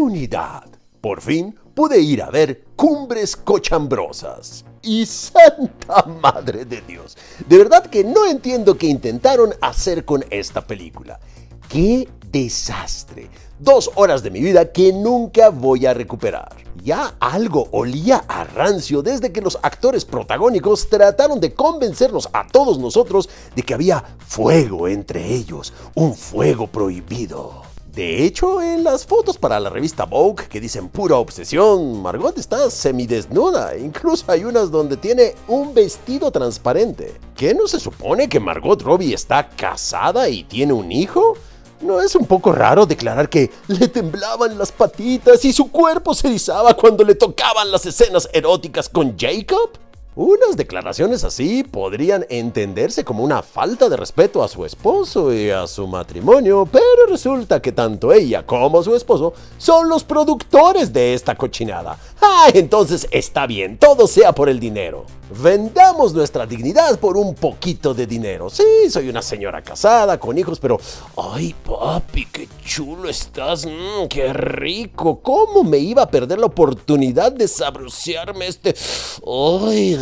Unidad. Por fin pude ir a ver Cumbres Cochambrosas. Y santa madre de Dios, de verdad que no entiendo qué intentaron hacer con esta película. ¡Qué desastre! 2 horas de mi vida que nunca voy a recuperar. Ya algo olía a rancio desde que los actores protagónicos trataron de convencernos a todos nosotros de que había fuego entre ellos, un fuego prohibido. De hecho, en las fotos para la revista Vogue que dicen pura obsesión, Margot está semidesnuda. Incluso hay unas donde tiene un vestido transparente. ¿Qué no se supone que Margot Robbie está casada y tiene un hijo? ¿No es un poco raro declarar que le temblaban las patitas y su cuerpo se erizaba cuando le tocaban las escenas eróticas con Jacob? Unas declaraciones así podrían entenderse como una falta de respeto a su esposo y a su matrimonio, pero resulta que tanto ella como su esposo son los productores de esta cochinada. Entonces está bien, todo sea por el dinero. Vendamos nuestra dignidad por un poquito de dinero. Sí, soy una señora casada, con hijos, pero... ¡Ay, papi, qué chulo estás! ¡Qué rico! ¿Cómo me iba a perder la oportunidad de saborearme este...? ¡Ay,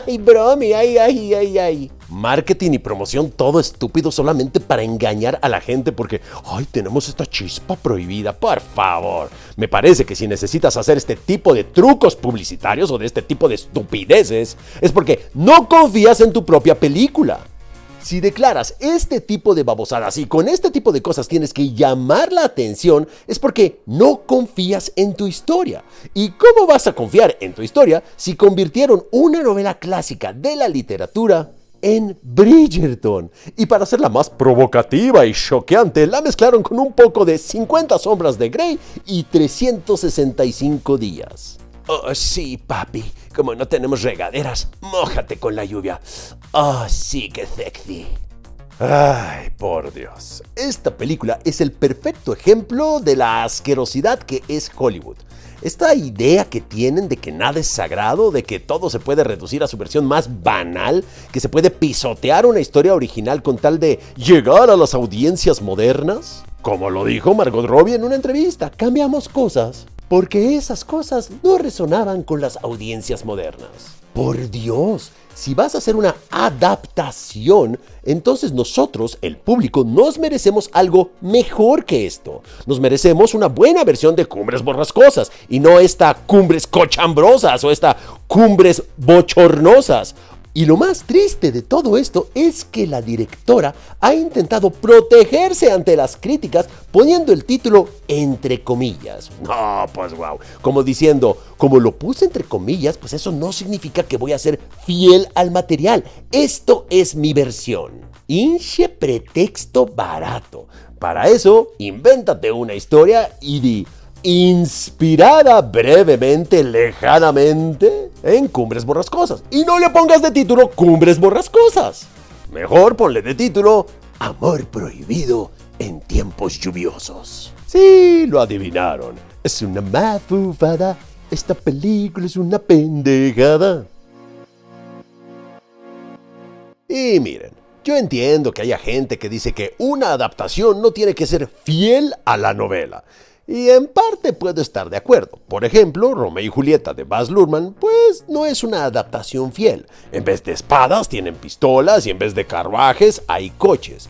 ay, bromi! ¡Ay! Marketing y promoción todo estúpido solamente para engañar a la gente porque... ¡Ay, tenemos esta chispa prohibida! ¡Por favor! Me parece que si necesitas hacer este tipo de trucos publicitarios o de este tipo de estupideces, es porque no confías en tu propia película. Si declaras este tipo de babosadas y con este tipo de cosas tienes que llamar la atención, es porque no confías en tu historia. ¿Y cómo vas a confiar en tu historia si convirtieron una novela clásica de la literatura en Bridgerton? Y para hacerla más provocativa y choqueante, la mezclaron con un poco de 50 sombras de Grey y 365 días. Oh, sí, papi. Como no tenemos regaderas, mójate con la lluvia. Oh, sí, qué sexy. Ay, por Dios. Esta película es el perfecto ejemplo de la asquerosidad que es Hollywood. Esta idea que tienen de que nada es sagrado, de que todo se puede reducir a su versión más banal, que se puede pisotear una historia original con tal de llegar a las audiencias modernas. Como lo dijo Margot Robbie en una entrevista, cambiamos cosas porque esas cosas no resonaban con las audiencias modernas. Por Dios, si vas a hacer una adaptación, entonces nosotros, el público, nos merecemos algo mejor que esto. Nos merecemos una buena versión de Cumbres Borrascosas y no esta Cumbres Cochambrosas o esta Cumbres Bochornosas. Y lo más triste de todo esto es que la directora ha intentado protegerse ante las críticas poniendo el título entre comillas. No, pues wow. Como diciendo, como lo puse entre comillas, pues eso no significa que voy a ser fiel al material. Esto es mi versión. Hinche pretexto barato. Para eso, invéntate una historia y di... inspirada brevemente, lejanamente en Cumbres Borrascosas. Y no le pongas de título Cumbres Borrascosas. Mejor ponle de título Amor prohibido en tiempos lluviosos. Sí, lo adivinaron. Es una mafufada. Esta película es una pendejada. Y miren, yo entiendo que haya gente que dice que una adaptación no tiene que ser fiel a la novela. Y en parte puedo estar de acuerdo. Por ejemplo, Romeo y Julieta de Baz Luhrmann, pues no es una adaptación fiel. En vez de espadas tienen pistolas y en vez de carruajes hay coches.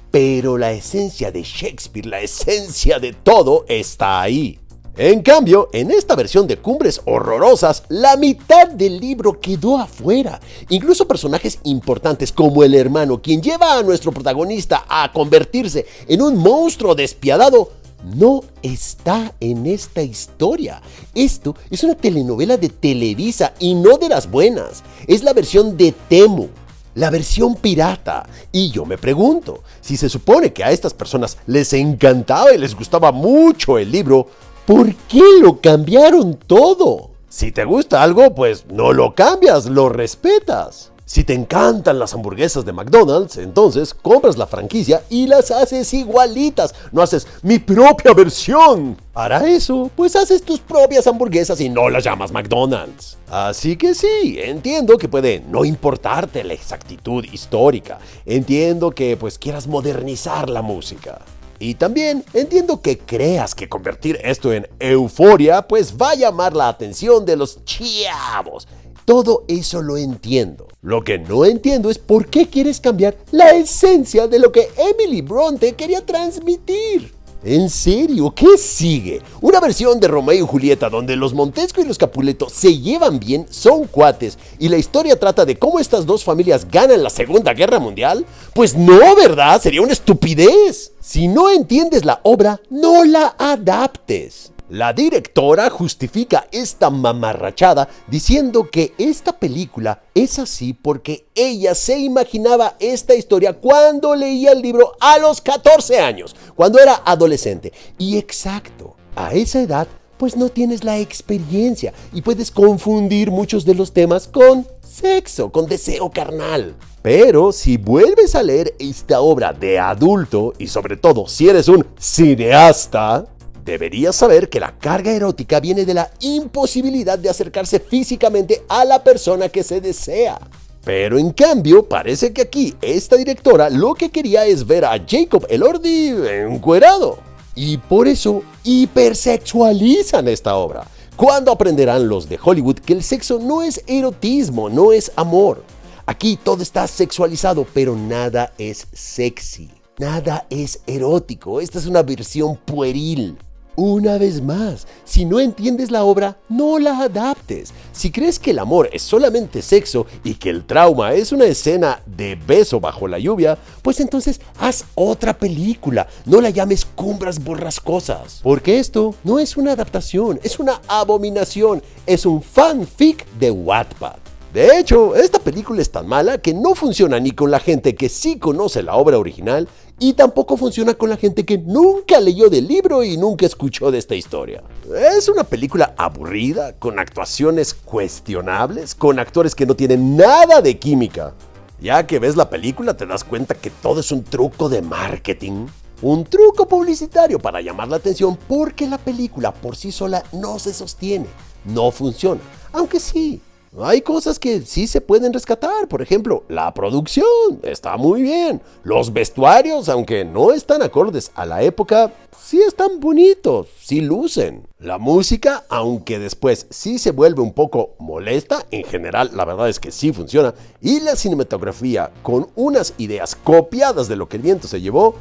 Pero la esencia de Shakespeare, la esencia de todo está ahí. En cambio, en esta versión de Cumbres Horrorosas, la mitad del libro quedó afuera. Incluso personajes importantes como el hermano, quien lleva a nuestro protagonista a convertirse en un monstruo despiadado, no está en esta historia. Esto es una telenovela de Televisa y no de las buenas. Es la versión de Temu, la versión pirata. Y yo me pregunto, si se supone que a estas personas les encantaba y les gustaba mucho el libro, ¿por qué lo cambiaron todo? Si te gusta algo, pues no lo cambias, lo respetas. Si te encantan las hamburguesas de McDonald's, entonces compras la franquicia y las haces igualitas. No haces mi propia versión. Para eso, pues haces tus propias hamburguesas y no las llamas McDonald's. Así que sí, entiendo que puede no importarte la exactitud histórica. Entiendo que pues quieras modernizar la música. Y también entiendo que creas que convertir esto en euforia pues va a llamar la atención de los chavos. Todo eso lo entiendo. Lo que no entiendo es por qué quieres cambiar la esencia de lo que Emily Bronte quería transmitir. ¿En serio? ¿Qué sigue? ¿Una versión de Romeo y Julieta donde los Montesco y los Capuleto se llevan bien, son cuates y la historia trata de cómo estas dos familias ganan la Segunda Guerra Mundial? Pues no, ¿verdad? Sería una estupidez. Si no entiendes la obra, no la adaptes. La directora justifica esta mamarrachada diciendo que esta película es así porque ella se imaginaba esta historia cuando leía el libro a los 14 años, cuando era adolescente. Y exacto, a esa edad pues no tienes la experiencia y puedes confundir muchos de los temas con sexo, con deseo carnal. Pero si vuelves a leer esta obra de adulto y sobre todo si eres un cineasta, deberías saber que la carga erótica viene de la imposibilidad de acercarse físicamente a la persona que se desea. Pero en cambio, parece que aquí esta directora lo que quería es ver a Jacob Elordi encuerado. Y por eso hipersexualizan esta obra. ¿Cuándo aprenderán los de Hollywood que el sexo no es erotismo, no es amor? Aquí todo está sexualizado, pero nada es sexy. Nada es erótico. Esta es una versión pueril. Una vez más, si no entiendes la obra, no la adaptes. Si crees que el amor es solamente sexo y que el trauma es una escena de beso bajo la lluvia, pues entonces haz otra película. No la llames Cumbres Borrascosas. Porque esto no es una adaptación, es una abominación. Es un fanfic de Wattpad. De hecho, esta película es tan mala que no funciona ni con la gente que sí conoce la obra original y tampoco funciona con la gente que nunca leyó del libro y nunca escuchó de esta historia. Es una película aburrida, con actuaciones cuestionables, con actores que no tienen nada de química. Ya que ves la película te das cuenta que todo es un truco de marketing. Un truco publicitario para llamar la atención porque la película por sí sola no se sostiene, no funciona. Aunque sí, hay cosas que sí se pueden rescatar. Por ejemplo, la producción está muy bien. Los vestuarios, aunque no están acordes a la época, sí están bonitos, sí lucen. La música, aunque después sí se vuelve un poco molesta, en general la verdad es que sí funciona. Y la cinematografía, con unas ideas copiadas de lo que el viento se llevó,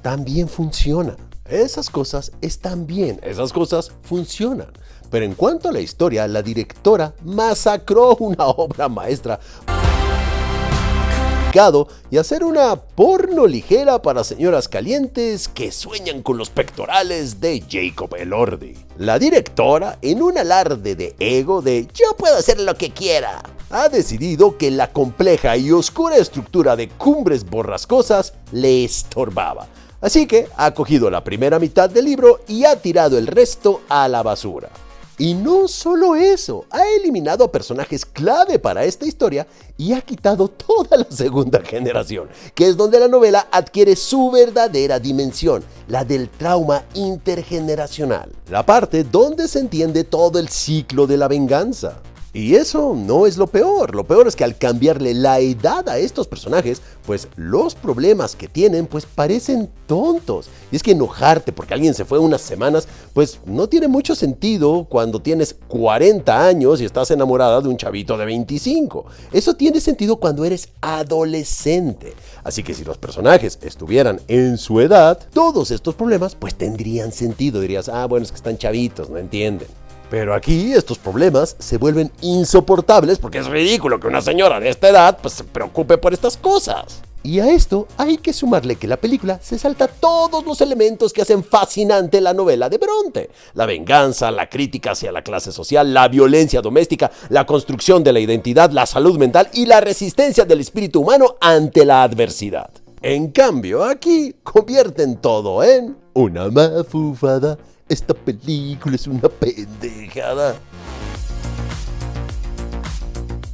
también funciona. Esas cosas están bien, esas cosas funcionan. Pero en cuanto a la historia, la directora masacró una obra maestra y hacer una porno ligera para señoras calientes que sueñan con los pectorales de Jacob Elordi. La directora, en un alarde de ego de "yo puedo hacer lo que quiera", ha decidido que la compleja y oscura estructura de Cumbres Borrascosas le estorbaba. Así que ha cogido la primera mitad del libro y ha tirado el resto a la basura. Y no solo eso, ha eliminado a personajes clave para esta historia y ha quitado toda la segunda generación, que es donde la novela adquiere su verdadera dimensión, la del trauma intergeneracional, la parte donde se entiende todo el ciclo de la venganza. Y eso no es lo peor es que al cambiarle la edad a estos personajes, pues los problemas que tienen pues parecen tontos. Y es que enojarte porque alguien se fue unas semanas, pues no tiene mucho sentido cuando tienes 40 años y estás enamorada de un chavito de 25. Eso tiene sentido cuando eres adolescente. Así que si los personajes estuvieran en su edad, todos estos problemas pues tendrían sentido. Dirías, bueno, es que están chavitos, no entienden. Pero aquí estos problemas se vuelven insoportables porque es ridículo que una señora de esta edad pues se preocupe por estas cosas. Y a esto hay que sumarle que la película se salta todos los elementos que hacen fascinante la novela de Bronte. La venganza, la crítica hacia la clase social, la violencia doméstica, la construcción de la identidad, la salud mental y la resistencia del espíritu humano ante la adversidad. En cambio, aquí convierten todo en una mafufada. Esta película es una pendejada.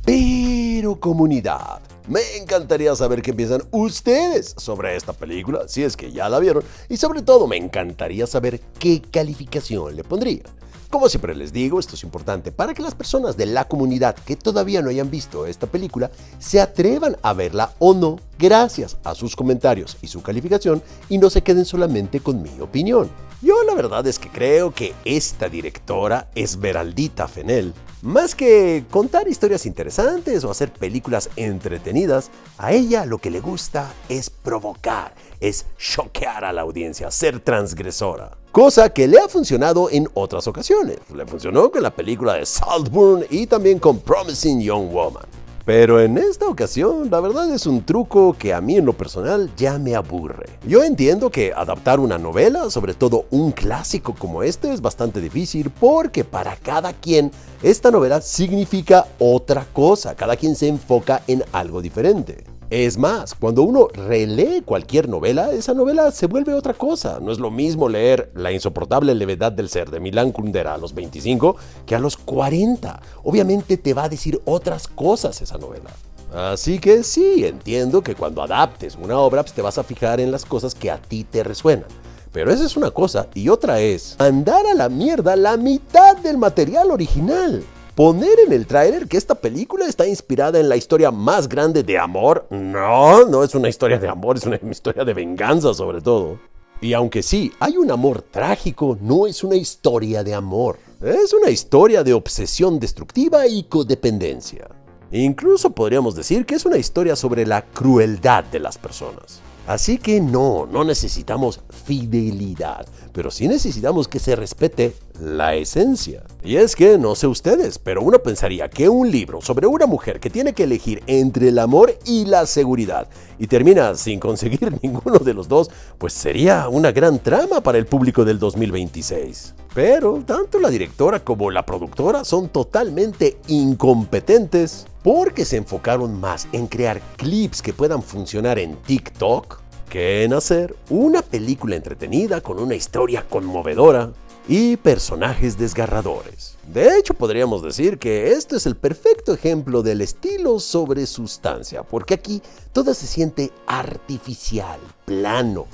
Pero comunidad, me encantaría saber qué piensan ustedes sobre esta película, si es que ya la vieron, y sobre todo me encantaría saber qué calificación le pondrían. Como siempre les digo, esto es importante para que las personas de la comunidad que todavía no hayan visto esta película se atrevan a verla o no gracias a sus comentarios y su calificación y no se queden solamente con mi opinión. Yo la verdad es que creo que esta directora, Esmeraldita Fennell, más que contar historias interesantes o hacer películas entretenidas, a ella lo que le gusta es provocar, es choquear a la audiencia, ser transgresora. Cosa que le ha funcionado en otras ocasiones. Le funcionó con la película de Saltburn y también con Promising Young Woman. Pero en esta ocasión, la verdad es un truco que a mí en lo personal ya me aburre. Yo entiendo que adaptar una novela, sobre todo un clásico como este, es bastante difícil porque para cada quien esta novela significa otra cosa. Cada quien se enfoca en algo diferente. Es más, cuando uno relee cualquier novela, esa novela se vuelve otra cosa. No es lo mismo leer La insoportable levedad del ser de Milan Kundera a los 25 que a los 40. Obviamente te va a decir otras cosas esa novela. Así que sí, entiendo que cuando adaptes una obra pues te vas a fijar en las cosas que a ti te resuenan. Pero esa es una cosa y otra es mandar a la mierda la mitad del material original. Poner en el tráiler que esta película está inspirada en la historia más grande de amor. No es una historia de amor, es una historia de venganza sobre todo. Y aunque sí, hay un amor trágico, no es una historia de amor. Es una historia de obsesión destructiva y codependencia. Incluso podríamos decir que es una historia sobre la crueldad de las personas. Así que no necesitamos fidelidad, pero sí necesitamos que se respete la esencia. Y es que, no sé ustedes, pero uno pensaría que un libro sobre una mujer que tiene que elegir entre el amor y la seguridad y termina sin conseguir ninguno de los dos, pues sería una gran trama para el público del 2026. Pero tanto la directora como la productora son totalmente incompetentes porque se enfocaron más en crear clips que puedan funcionar en TikTok que en hacer una película entretenida con una historia conmovedora y personajes desgarradores. De hecho, podríamos decir que esto es el perfecto ejemplo del estilo sobre sustancia, porque aquí todo se siente artificial, plano,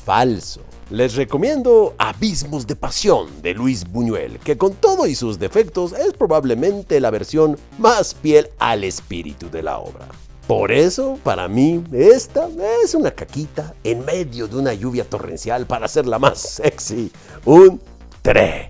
falso. Les recomiendo Abismos de Pasión de Luis Buñuel, que con todo y sus defectos es probablemente la versión más fiel al espíritu de la obra. Por eso, para mí, esta es una caquita en medio de una lluvia torrencial para hacerla más sexy. Un 3.